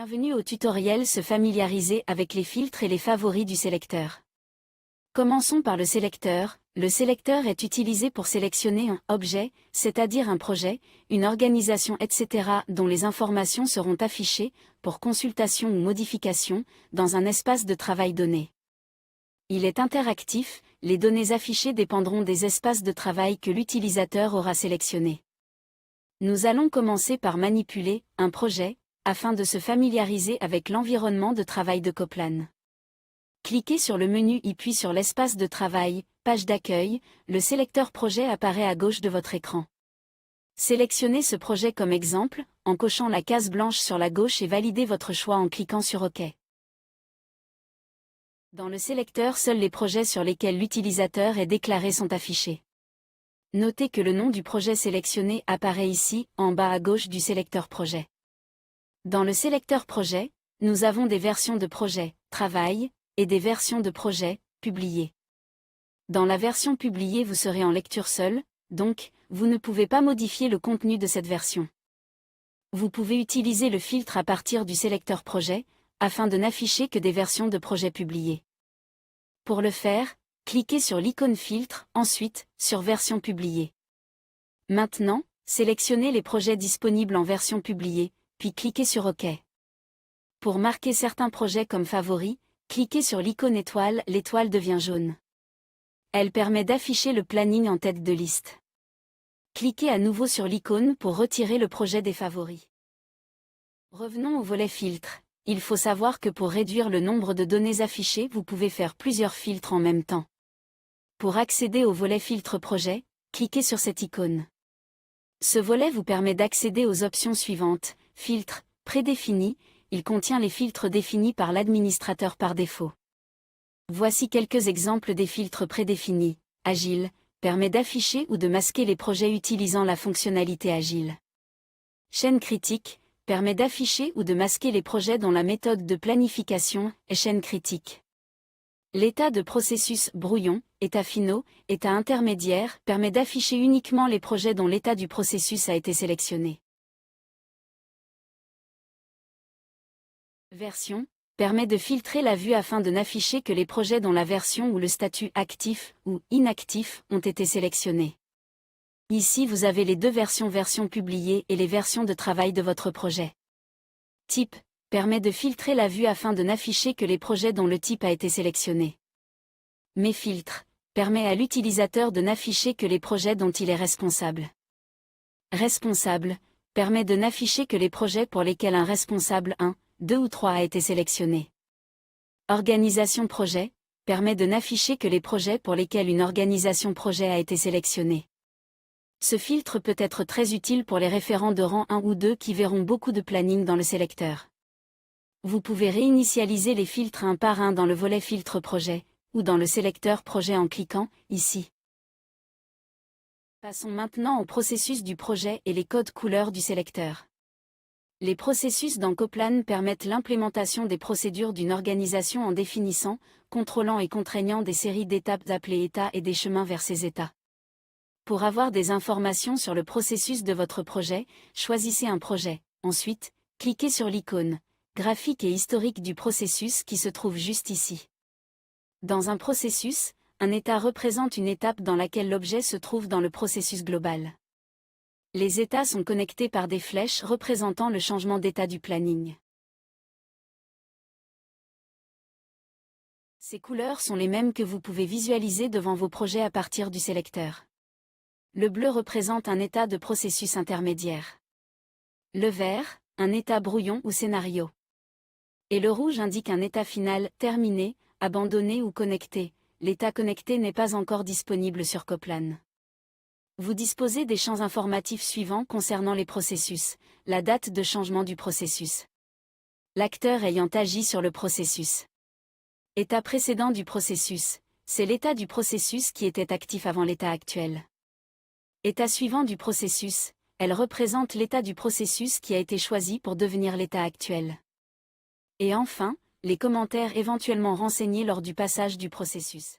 Bienvenue au tutoriel Se familiariser avec les filtres et les favoris du sélecteur. Commençons par le sélecteur. Le sélecteur est utilisé pour sélectionner un objet, c'est-à-dire un projet, une organisation, etc., dont les informations seront affichées, pour consultation ou modification, dans un espace de travail donné. Il est interactif, les données affichées dépendront des espaces de travail que l'utilisateur aura sélectionnés. Nous allons commencer par manipuler un projet, afin de se familiariser avec l'environnement de travail de Coplan. Cliquez sur le menu I puis sur l'espace de travail, page d'accueil, le sélecteur projet apparaît à gauche de votre écran. Sélectionnez ce projet comme exemple, en cochant la case blanche sur la gauche et validez votre choix en cliquant sur OK. Dans le sélecteur, seuls les projets sur lesquels l'utilisateur est déclaré sont affichés. Notez que le nom du projet sélectionné apparaît ici, en bas à gauche du sélecteur projet. Dans le sélecteur projet, nous avons des versions de projet, travail, et des versions de projet, publié. Dans la version publiée, vous serez en lecture seule, donc, vous ne pouvez pas modifier le contenu de cette version. Vous pouvez utiliser le filtre à partir du sélecteur projet, afin de n'afficher que des versions de projet publiées. Pour le faire, cliquez sur l'icône filtre, ensuite, sur version publiée. Maintenant, sélectionnez les projets disponibles en version publiée, puis cliquez sur OK. Pour marquer certains projets comme favoris, cliquez sur l'icône étoile, l'étoile devient jaune. Elle permet d'afficher le planning en tête de liste. Cliquez à nouveau sur l'icône pour retirer le projet des favoris. Revenons au volet filtre. Il faut savoir que pour réduire le nombre de données affichées, vous pouvez faire plusieurs filtres en même temps. Pour accéder au volet filtre projet, cliquez sur cette icône. Ce volet vous permet d'accéder aux options suivantes. Filtre, prédéfini, il contient les filtres définis par l'administrateur par défaut. Voici quelques exemples des filtres prédéfinis. Agile, permet d'afficher ou de masquer les projets utilisant la fonctionnalité Agile. Chaîne critique, permet d'afficher ou de masquer les projets dont la méthode de planification est chaîne critique. L'état de processus brouillon, état finaux, état intermédiaire, permet d'afficher uniquement les projets dont l'état du processus a été sélectionné. Version, permet de filtrer la vue afin de n'afficher que les projets dont la version ou le statut actif ou inactif ont été sélectionnés. Ici vous avez les deux versions publiées et les versions de travail de votre projet. Type, permet de filtrer la vue afin de n'afficher que les projets dont le type a été sélectionné. Mes filtres, permet à l'utilisateur de n'afficher que les projets dont il est responsable. Responsable, permet de n'afficher que les projets pour lesquels un responsable 1, 2 ou 3 a été sélectionné. Organisation projet, permet de n'afficher que les projets pour lesquels une organisation projet a été sélectionnée. Ce filtre peut être très utile pour les référents de rang 1 ou 2 qui verront beaucoup de planning dans le sélecteur. Vous pouvez réinitialiser les filtres un par un dans le volet filtre projet, ou dans le sélecteur projet en cliquant, ici. Passons maintenant au processus du projet et les codes couleurs du sélecteur. Les processus dans Coplan permettent l'implémentation des procédures d'une organisation en définissant, contrôlant et contraignant des séries d'étapes appelées états et des chemins vers ces états. Pour avoir des informations sur le processus de votre projet, choisissez un projet. Ensuite, cliquez sur l'icône graphique et historique du processus qui se trouve juste ici. Dans un processus, un état représente une étape dans laquelle l'objet se trouve dans le processus global. Les états sont connectés par des flèches représentant le changement d'état du planning. Ces couleurs sont les mêmes que vous pouvez visualiser devant vos projets à partir du sélecteur. Le bleu représente un état de processus intermédiaire. Le vert, un état brouillon ou scénario. Et le rouge indique un état final, terminé, abandonné ou connecté. L'état connecté n'est pas encore disponible sur Coplan. Vous disposez des champs informatifs suivants concernant les processus. La date de changement du processus. L'acteur ayant agi sur le processus. État précédent du processus. C'est l'état du processus qui était actif avant l'état actuel. État suivant du processus. Elle représente l'état du processus qui a été choisi pour devenir l'état actuel. Et enfin, les commentaires éventuellement renseignés lors du passage du processus.